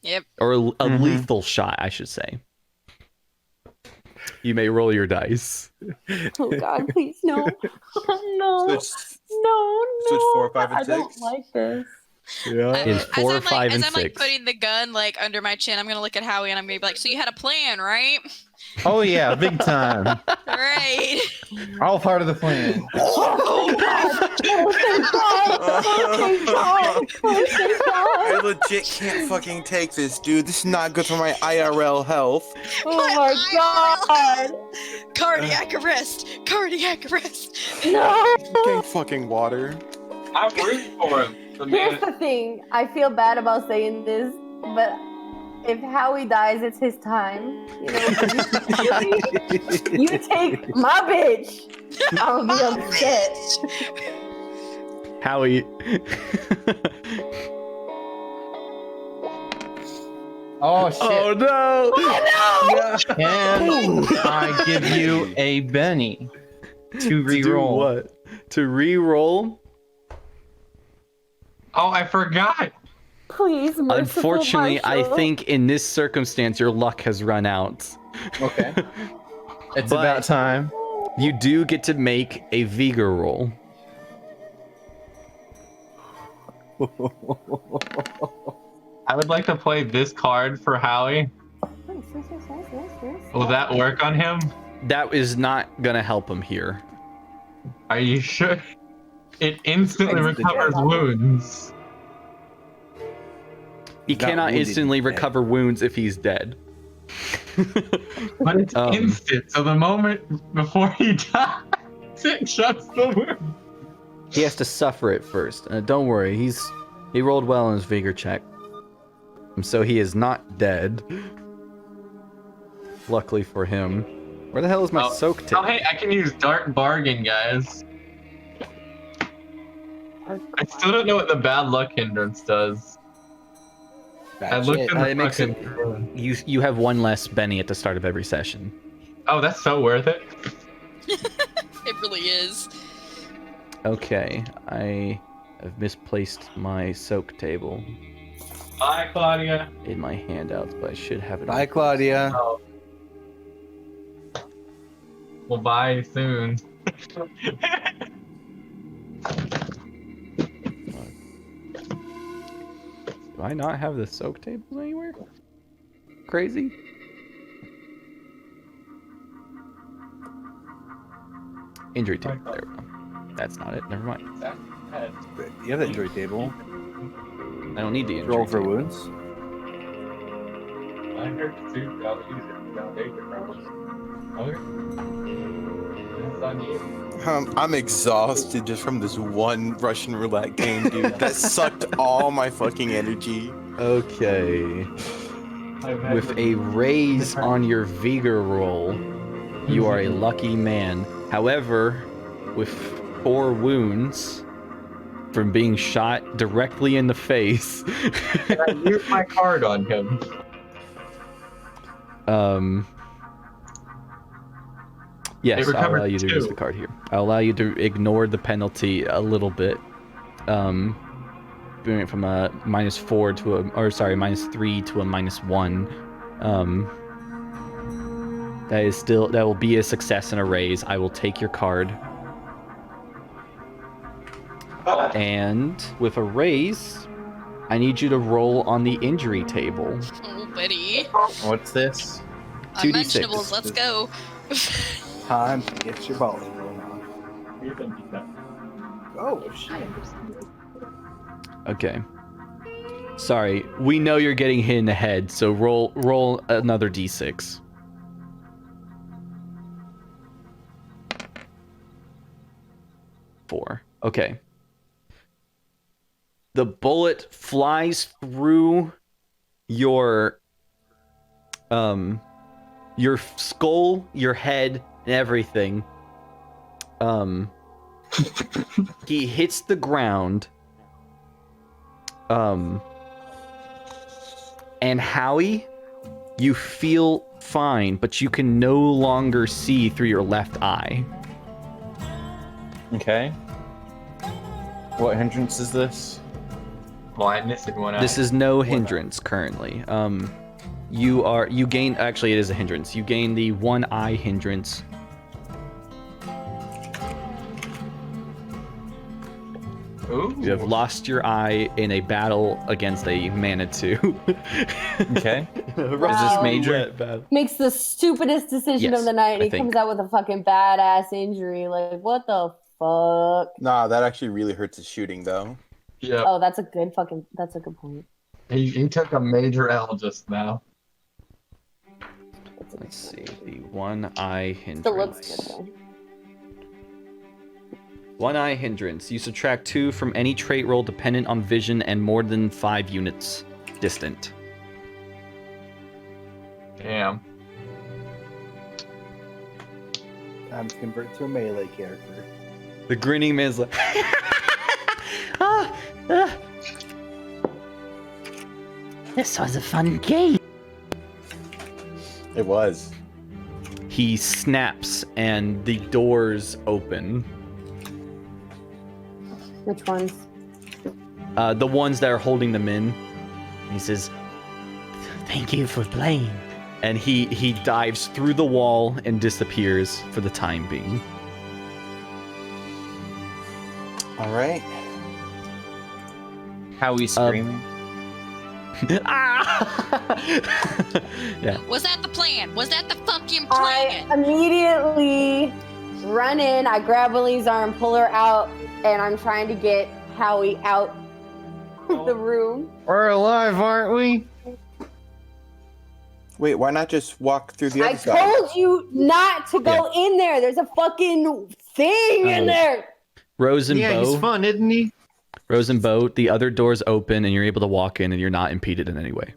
Yep. or a Mhm. lethal shot, I should say. You may roll your dice. Oh God, please no. No. So it's, No, so it's no. 4, 5, and I don't 6? like this. Is 4, 5, and as I'm like 6. putting the gun like under my chin, I'm gonna look at Howie and I'm gonna be like, "So you had a plan, right?" Oh yeah, big time. Right. All part of the plan. Oh God. Oh thank God. Oh thank God. Oh thank I God. legit can't fucking take this, dude. This is not good for my IRL health. Oh my God. Cardiac arrest. Cardiac arrest. No. Getting fucking water. I'm rooting for him. The Here's man. the thing. I feel bad about saying this, but if Howie dies, it's his time. You know, you take my bitch. I'll be upset. Howie. Oh shit. Oh no! Can I give you a Benny to To do re-roll? what? To re-roll? Oh, I forgot. Please, merciful Unfortunately, I Marshall. think in this circumstance, your luck has run out. Okay. It's But- about time. You do get to make a vigor roll. I would like to play this card for Howie. Will that work on him? That is not gonna help him here. Are you sure? It instantly Instant recovers death. wounds. He Not cannot wounded, instantly he's dead. recover wounds if he's dead. But it's Um. instant, so the moment before he dies, it shuts the wound. He has to suffer it first. Don't worry, he rolled well on his vigor check, so he is not dead. Luckily for him. Where the hell is my soak tip? Oh, hey, I can use Dark Bargain, guys. I still don't know what the bad luck hindrance does. I Bad looked shit. in the It makes it- fucking... You have one less Benny at the start of every session. Oh, that's so worth it. It really is. Okay, I have misplaced my soak table Bye, Claudia. in my handouts, but I should have it. Bye, Claudia. Oh. We'll buy soon. Do I not have the soak tables anywhere? Crazy. Injury table. There we go. That's not it. Never mind. You have that injury table. I don't need the injury Roll for table. wounds. I heard Sue probably use it. Foundation, probably. Okay. It's on you. I'm exhausted just from this one Russian roulette game, dude. That sucked all my fucking energy. Okay. I've had With the- a raise on your vigor roll, you are a lucky man. However, with 4 wounds from being shot directly in the face, Can I use my card on him? Yes, They I'll recovered allow you to use 2. the card here. I'll allow you to ignore the penalty a little bit. Bring it from a -4 to a, or sorry, -3 to a -1. That will be a success and a raise. I will take your card. And with a raise, I need you to roll on the injury table. Oh, buddy. What's this? 2d6. Unmentionables, let's go. Time to get your balls going on. Oh shit! Okay. Sorry, we know you're getting hit in the head, so roll another d6. Four. Okay. The bullet flies through your skull, your head, and everything. He hits the ground. And Howie, you feel fine, but you can no longer see through your left eye. Okay. What hindrance is this? Blindness in one eye. This is no hindrance currently. You gain, actually it is a hindrance. You gain the one eye hindrance. Ooh. You have lost your eye in a battle against a Manitou. Okay. Wow. major? Makes the stupidest decision Yes, of the night, and I he think. comes out with a fucking badass injury. Like, what the fuck? Nah, that actually really hurts his shooting though. Yep. Oh, that's a good point. He took a major L just now. Let's see, the one eye Still looks hindrance. good though. One eye hindrance. You subtract 2 from any trait roll dependent on vision and more than 5 units distant. Damn. Time to convert to a melee character. The grinning man's like, This was a fun game. It was. he snaps and the doors open. Which ones? The ones that are holding them in. He says, Thank you for playing. and he dives through the wall and disappears for the time being. All right. Howie's screaming. Yeah. Was that the plan? Was that the fucking I plan? immediately run in. I grab Willie's arm, pull her out, and I'm trying to get Howie out of the room. We're alive, aren't we? Wait, why not just walk through the I other side? told you not to go in there. There's a fucking thing in there. Rose and Yeah, he's Bo. fun, isn't he? Rose and Bo, the other doors open and you're able to walk in and you're not impeded in any way.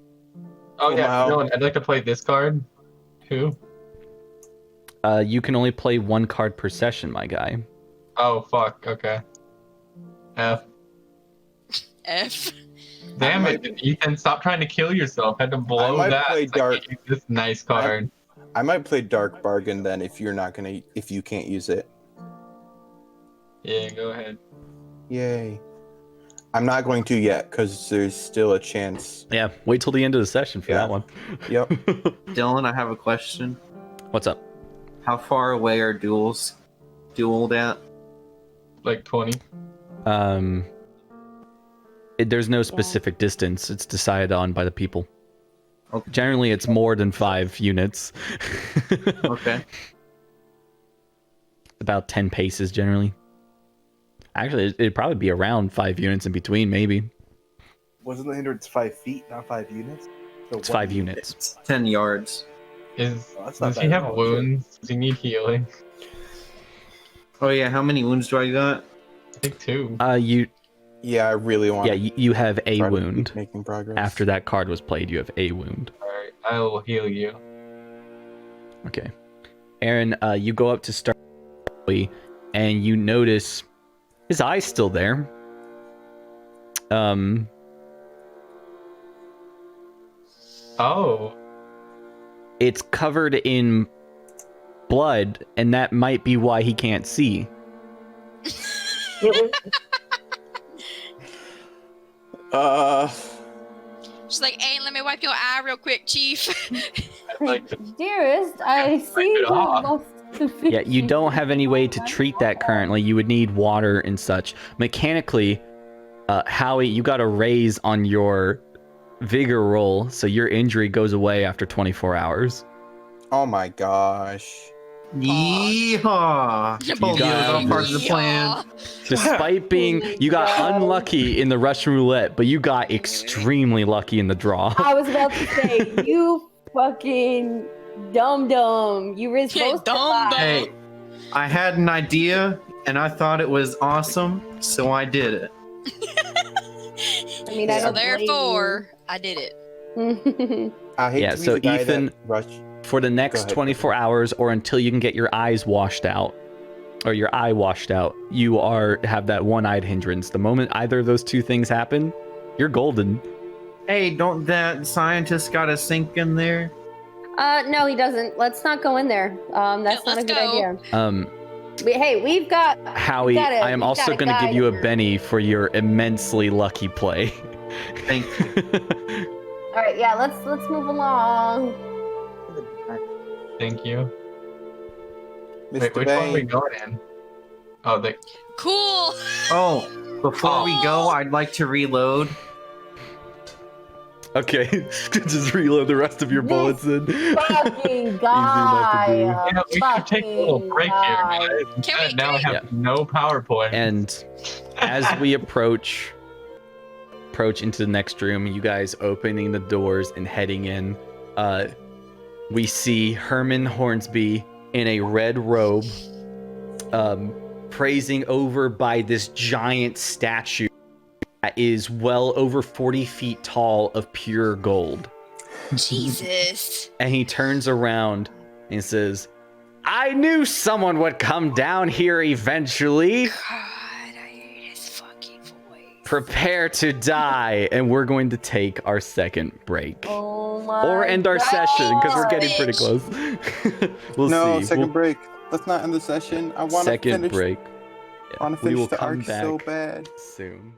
Oh yeah, Wow. Dylan, I'd like to play this card. Who? You can only play 1 card per session, my guy. Oh fuck. Okay. F. F. Damn it, Ethan! Stop trying to kill yourself. Had to blow might that. play so I dark. could use this nice card. I might play Dark Bargain then if you can't use it. Yeah, go ahead. Yay. I'm not going to yet because there's still a chance. Yeah, wait till the end of the session for Yeah. that one. Yep. Dylan, I have a question. What's up? How far away are duels dueled at? Like 20. There's no specific distance. It's decided on by the people. Okay. Generally, it's more than 5 units. Okay. About 10 paces, generally. Actually, it'd probably be around 5 units in between, maybe. Wasn't the hindrance 5 feet, not 5 units? So It's 1 5 units. It's 10 yards. that's not Does he bad have at all. wounds? Does he need healing? Oh yeah, how many wounds do I got? I think 2. Yeah, I really want. Yeah, you have a try to wound. keep making progress. After that card was played, you have a wound. Alright, I will heal you. Okay. Aaron, you go up to start and you notice his eye's still there. Oh. it's covered in blood, and that might be why he can't see. She's like, hey, let me wipe your eye real quick, Chief. Dearest, I see you lost the fish. Yeah, you don't have any way to treat that currently. You would need water and such. Mechanically, Howie, you got a raise on your vigor roll, so your injury goes away after 24 hours. Oh my gosh. Yeehaw! Told you it was all part of the plan. Despite being, you got unlucky in the Russian roulette, but you got extremely lucky in the draw. I was about to say, you fucking dum-dum. You were supposed to lie. Hey, I had an idea, and I thought it was awesome, so I did it. I mean, I So don't blame therefore, I did it. you. I hate Yeah, to be so the guy Ethan- that rush. For the next ahead. 24 hours, or until you can get your eyes washed out, or your eye washed out, you have that one-eyed hindrance. The moment either of those two things happen, you're golden. Hey, don't that scientist got a sink in there? No, he doesn't. Let's not go in there. That's Yeah, not a let's good go. idea. Hey, we've got. Howie, I am we've also got a going to give guide you a here. Benny for your immensely lucky play. Thank you. All right, yeah. Let's move along. Thank you. Mr. Wait, which one we Bane. going in? Oh, the. Cool. Oh, before we go, Oh. I'd like to reload. Okay, just reload the rest of your bullets in. Fucking guy. Yeah, we should take a little break here, guys. Can we- Now I have no PowerPoint. And as we approach into the next room, you guys opening the doors and heading in, we see Herman Hornsby in a red robe, praising over by this giant statue that is well over 40 feet tall of pure gold. Jesus. And he turns around and says, I knew someone would come down here eventually. God, I hate his fucking voice. Prepare to die. And we're going to take our second break. Oh my. Or end our session, because we're getting pretty bitch. close. We'll No, see. second break. Let's not end the session. I want to Second finish. break. I want to We finish will the come arc so back bad. soon.